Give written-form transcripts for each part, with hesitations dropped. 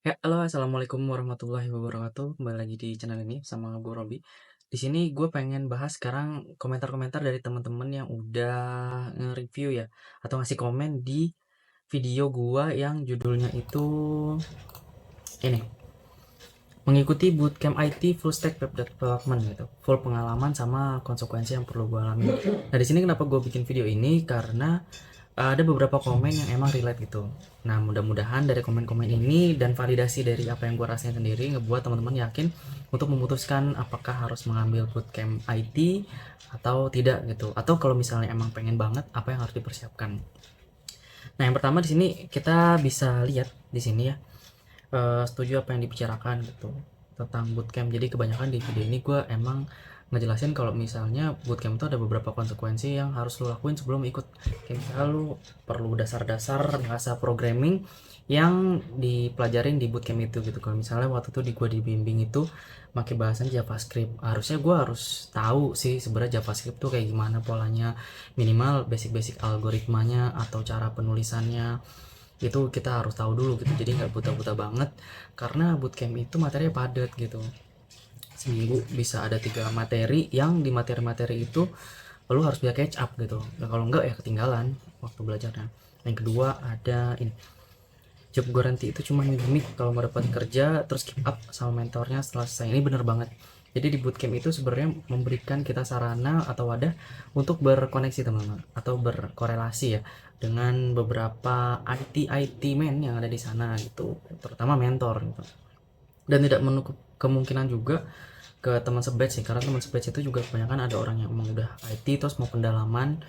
Ya, halo, assalamualaikum warahmatullahi wabarakatuh. Kembali lagi di channel ini sama gue Robi. Di sini gue pengen bahas sekarang komentar-komentar dari teman-teman yang udah nge-review ya, atau ngasih komen di video gue yang judulnya itu ini, mengikuti bootcamp IT full stack web development gitu, full pengalaman sama konsekuensi yang perlu gue alami. Nah, di sini kenapa gue bikin video ini karena ada beberapa komen yang emang relate gitu. Nah, mudah-mudahan dari komen-komen ini dan validasi dari apa yang gue rasain sendiri ngebuat teman-teman yakin untuk memutuskan apakah harus mengambil bootcamp IT atau tidak gitu. Atau kalau misalnya emang pengen banget, apa yang harus dipersiapkan. Nah, yang pertama di sini kita bisa lihat di sini ya, setuju apa yang dibicarakan gitu tentang bootcamp. Jadi kebanyakan di video ini gue emang ngejelasin kalau misalnya bootcamp itu ada beberapa konsekuensi yang harus lo lakuin sebelum ikut. Kayak misalnya lo perlu dasar-dasar bahasa programming yang dipelajarin di bootcamp itu gitu. Kalau misalnya waktu itu gue dibimbing itu pakai bahasan JavaScript, harusnya gue harus tahu sih sebenarnya JavaScript tuh kayak gimana polanya, minimal basic-basic algoritmanya atau cara penulisannya itu kita harus tahu dulu gitu. Jadi nggak buta-buta banget, karena bootcamp itu materinya padat gitu. Seminggu bisa ada 3 materi, yang di materi-materi itu lu harus bisa catch up gitu. Nah, kalau enggak ya ketinggalan waktu belajarnya. Yang kedua ada ini, job guarantee itu cuma gimmick kalau mau dapat kerja terus keep up sama mentornya setelah selesai. Ini bener banget. Jadi di bootcamp itu sebenarnya memberikan kita sarana atau wadah untuk berkoneksi teman-teman atau berkorelasi ya dengan beberapa IT men yang ada di sana gitu, terutama mentor gitu. Dan tidak menutup kemungkinan juga ke teman sebatch sih, karena teman sebatch itu juga kebanyakan ada orang yang emang udah IT terus mau pendalaman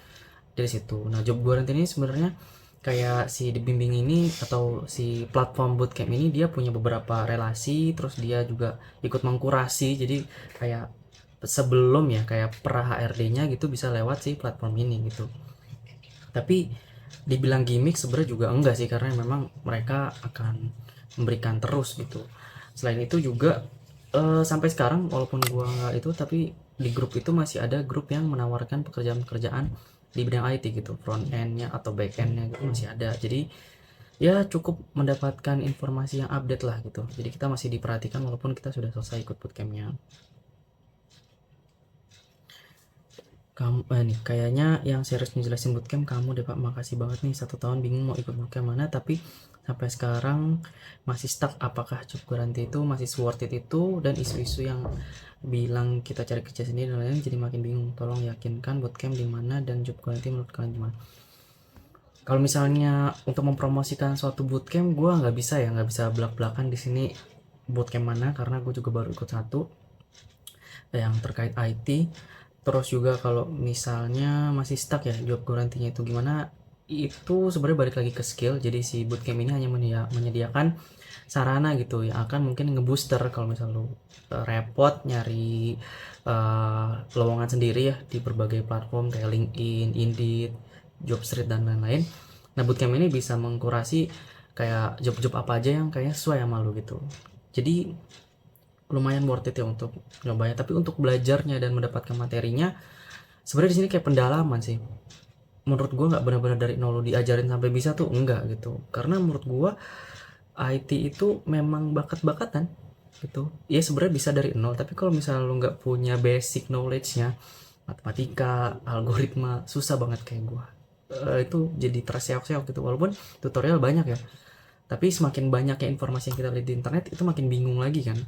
dari situ. Nah, job guarantee ini sebenarnya kayak si dibimbing ini atau si platform bootcamp ini dia punya beberapa relasi, terus dia juga ikut mengkurasi. Jadi kayak sebelum ya kayak per HRD-nya gitu bisa lewat si platform ini gitu. Tapi dibilang gimmick sebenarnya juga enggak sih, karena memang mereka akan memberikan terus gitu. Selain itu juga sampai sekarang walaupun gua nggak itu, tapi di grup itu masih ada grup yang menawarkan pekerjaan-pekerjaan di bidang IT gitu, front end-nya atau back end-nya gitu masih ada. Jadi ya cukup mendapatkan informasi yang update lah gitu. Jadi kita masih diperhatikan walaupun kita sudah selesai ikut bootcamp-nya. Kamu nih kayaknya yang serius ngejelasin bootcamp kamu deh Pak, makasih banget nih, 1 tahun bingung mau ikut bootcamp mana tapi sampai sekarang masih stuck. Apakah job garanti itu masih worth it itu, dan isu-isu yang bilang kita cari kerja sendiri dan lain-lain jadi makin bingung. Tolong yakinkan bootcamp di mana dan job garanti menurut kalian gimana. Kalau misalnya untuk mempromosikan suatu bootcamp, gue nggak bisa ya, nggak bisa belak-belakan di sini bootcamp mana, karena gue juga baru ikut satu yang terkait IT. Terus juga kalau misalnya masih stuck ya job garantinya itu gimana, itu sebenarnya balik lagi ke skill. Jadi si bootcamp ini hanya menyediakan sarana gitu yang akan mungkin ngebooster kalau misal lu repot nyari lowongan sendiri ya di berbagai platform kayak LinkedIn, Indeed, Jobstreet dan lain-lain. Nah, bootcamp ini bisa mengkurasi kayak job-job apa aja yang kayaknya sesuai sama lu gitu. Jadi lumayan worth it ya untuk nyobanya. Tapi untuk belajarnya dan mendapatkan materinya sebenarnya di sini kayak pendalaman sih. Menurut gue nggak benar-benar dari nol lu diajarin sampai bisa tuh, enggak gitu. Karena menurut gue IT itu memang bakat-bakatan gitu. Ya sebenarnya bisa dari nol, tapi kalau misalnya lu nggak punya basic knowledge-nya, matematika, algoritma, susah banget kayak gue. Itu jadi terseok-seok gitu. Walaupun tutorial banyak ya, tapi semakin banyaknya informasi yang kita lihat di internet itu makin bingung lagi kan.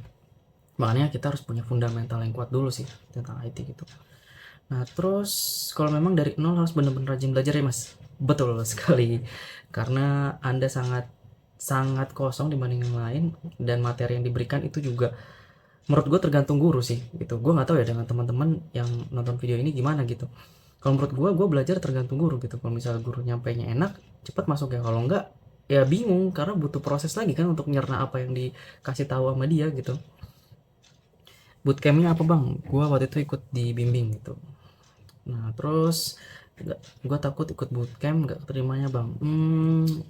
Makanya kita harus punya fundamental yang kuat dulu sih tentang IT gitu. Nah, terus kalau memang dari nol harus benar-benar rajin belajar ya Mas. Betul sekali. Karena Anda sangat sangat kosong dibanding yang lain, dan materi yang diberikan itu juga menurut gue tergantung guru sih gitu. Gue nggak tahu ya dengan teman-teman yang nonton video ini gimana gitu. Kalau menurut gue belajar tergantung guru gitu. Kalau misalnya guru nyampainya enak, cepat masuk ya. Kalau enggak, ya bingung karena butuh proses lagi kan untuk nyerna apa yang dikasih tahu sama dia gitu. Bootcampnya apa bang? Gua waktu itu ikut di bimbing gitu. Nah terus gue takut ikut bootcamp nggak keterimanya bang.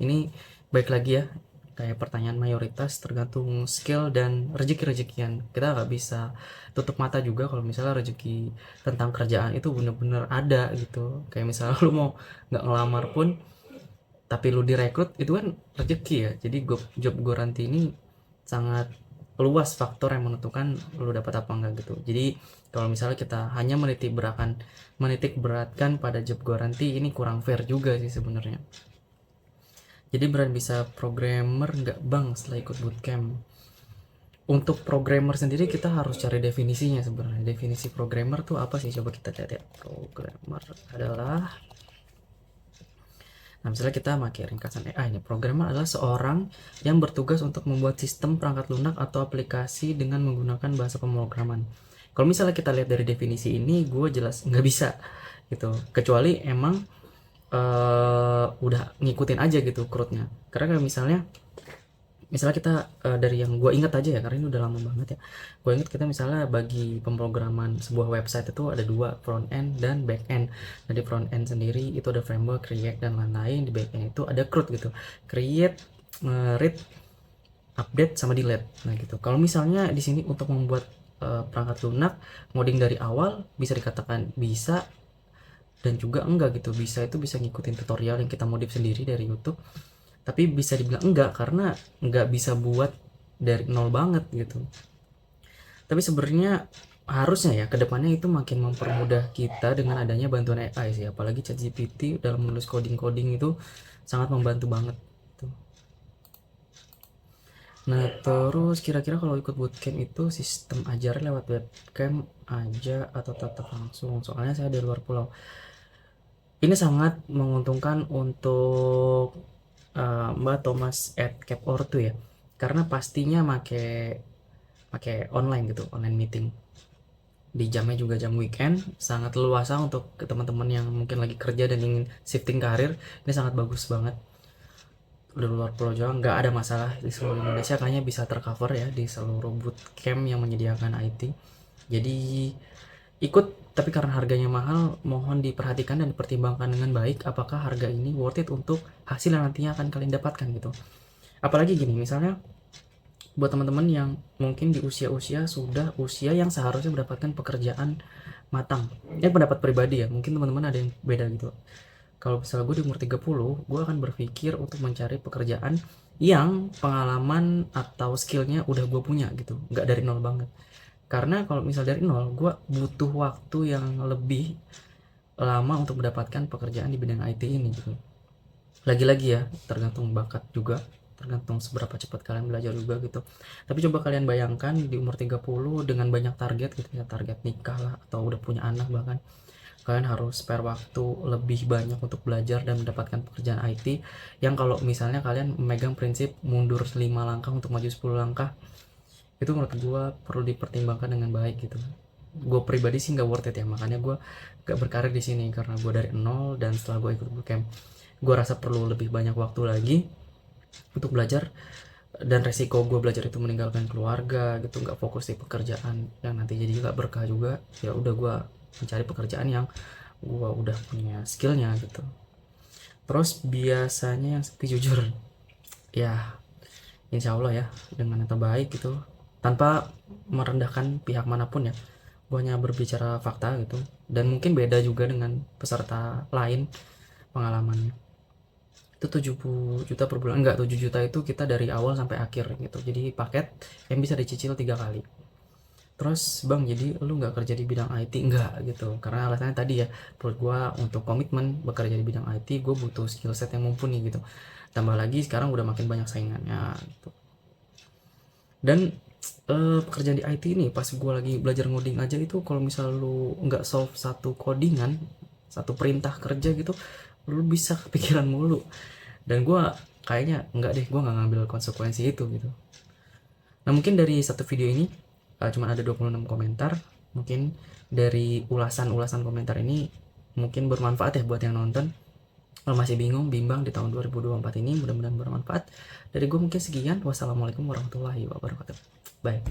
Ini baik lagi ya, kayak pertanyaan mayoritas tergantung skill dan rezeki-rezekian. Kita nggak bisa tutup mata juga kalau misalnya rezeki tentang kerjaan itu bener-bener ada gitu. Kayak misalnya lu mau nggak ngelamar pun tapi lu direkrut, itu kan rezeki ya. Jadi job garanti ini sangat luas faktor yang menentukan lu dapat apa enggak gitu. Jadi kalau misalnya kita hanya menitik beratkan pada job guarantee, ini kurang fair juga sih sebenarnya. Jadi beran bisa programmer nggak bang setelah ikut bootcamp? Untuk programmer sendiri kita harus cari definisinya sebenarnya. Definisi programmer tuh apa sih? Coba kita lihat ya. Programmer adalah, nah misalnya kita pakai ringkasan AI ini, programmer adalah seorang yang bertugas untuk membuat sistem perangkat lunak atau aplikasi dengan menggunakan bahasa pemrograman. Kalau misalnya kita lihat dari definisi ini, gue jelas nggak bisa gitu, kecuali emang udah ngikutin aja gitu crudenya. Karena kayak misalnya kita dari yang gue ingat aja ya, karena ini udah lama banget ya, gue ingat kita misalnya bagi pemrograman sebuah website itu ada dua, front end dan back end. Nah di front end sendiri itu ada framework, React dan lain-lain. Di back end itu ada CRUD gitu, create, read, update sama delete. Nah gitu, kalau misalnya di sini untuk membuat perangkat lunak ngoding dari awal, bisa dikatakan bisa dan juga enggak gitu. Bisa itu bisa ngikutin tutorial yang kita modif sendiri dari YouTube, tapi bisa dibilang enggak karena enggak bisa buat dari nol banget gitu. Tapi sebenarnya harusnya ya kedepannya itu makin mempermudah kita dengan adanya bantuan AI sih, apalagi ChatGPT dalam menulis coding itu sangat membantu banget tuh. Nah terus kira-kira kalau ikut bootcamp itu sistem ajarnya lewat webcam aja atau tatap langsung? Soalnya saya dari luar pulau. Ini sangat menguntungkan untuk Mbak Thomas at Cap Ortu ya, karena pastinya make online gitu, online meeting. Di jamnya juga jam weekend, sangat leluasa untuk ke teman-teman yang mungkin lagi kerja dan ingin shifting karir. Ini sangat bagus banget. Udah luar pulau Jawa nggak ada masalah, di seluruh Indonesia kayaknya bisa tercover ya di seluruh bootcamp yang menyediakan IT. Jadi ikut, tapi karena harganya mahal, mohon diperhatikan dan dipertimbangkan dengan baik apakah harga ini worth it untuk hasil yang nantinya akan kalian dapatkan gitu. Apalagi gini, misalnya buat teman-teman yang mungkin di usia-usia sudah usia yang seharusnya mendapatkan pekerjaan matang. Ini pendapat pribadi ya, mungkin teman-teman ada yang beda gitu. Kalau misalnya gue di umur 30, gue akan berpikir untuk mencari pekerjaan yang pengalaman atau skillnya udah gue punya gitu, nggak dari nol banget. Karena kalau misal dari nol, gue butuh waktu yang lebih lama untuk mendapatkan pekerjaan di bidang IT ini gitu. Lagi-lagi ya, tergantung bakat juga, tergantung seberapa cepat kalian belajar juga gitu. Tapi coba kalian bayangkan di umur 30 dengan banyak target gitu ya, target nikah lah atau udah punya anak bahkan. Kalian harus spare waktu lebih banyak untuk belajar dan mendapatkan pekerjaan IT yang kalau misalnya kalian memegang prinsip mundur 5 langkah untuk maju 10 langkah, itu menurut gue perlu dipertimbangkan dengan baik gitu. Gue pribadi sih nggak worth it ya, makanya gue gak berkarir di sini karena gue dari nol. Dan setelah gue ikut bootcamp, gue rasa perlu lebih banyak waktu lagi untuk belajar, dan resiko gue belajar itu meninggalkan keluarga gitu, nggak fokus di pekerjaan yang nanti jadi nggak berkah juga. Ya udah, gue mencari pekerjaan yang gue udah punya skillnya gitu. Terus biasanya yang jujur ya, insya Allah ya dengan yang terbaik gitu, tanpa merendahkan pihak manapun ya, gue hanya berbicara fakta gitu. Dan mungkin beda juga dengan peserta lain pengalamannya. Itu 70 juta per bulan, enggak, 7 juta itu kita dari awal sampai akhir gitu, jadi paket yang bisa dicicil 3 kali. Terus bang, jadi lu nggak kerja di bidang IT? Enggak gitu, karena alasannya tadi ya, menurut gue untuk komitmen bekerja di bidang IT gue butuh skill set yang mumpuni gitu. Tambah lagi sekarang udah makin banyak saingannya gitu. Dan pekerjaan di IT ini pas gue lagi belajar ngoding aja itu, kalau misal lu nggak solve satu codingan, satu perintah kerja gitu, lu bisa kepikiran mulu. Dan gue kayaknya enggak deh, gue nggak ngambil konsekuensi itu gitu. Nah mungkin dari satu video ini cuma ada 26 komentar. Mungkin dari ulasan-ulasan komentar ini mungkin bermanfaat ya buat yang nonton. Kalau masih bingung, bimbang di tahun 2024 ini, mudah-mudahan bermanfaat. Dari gue mungkin sekian. Wassalamualaikum warahmatullahi wabarakatuh. Bye.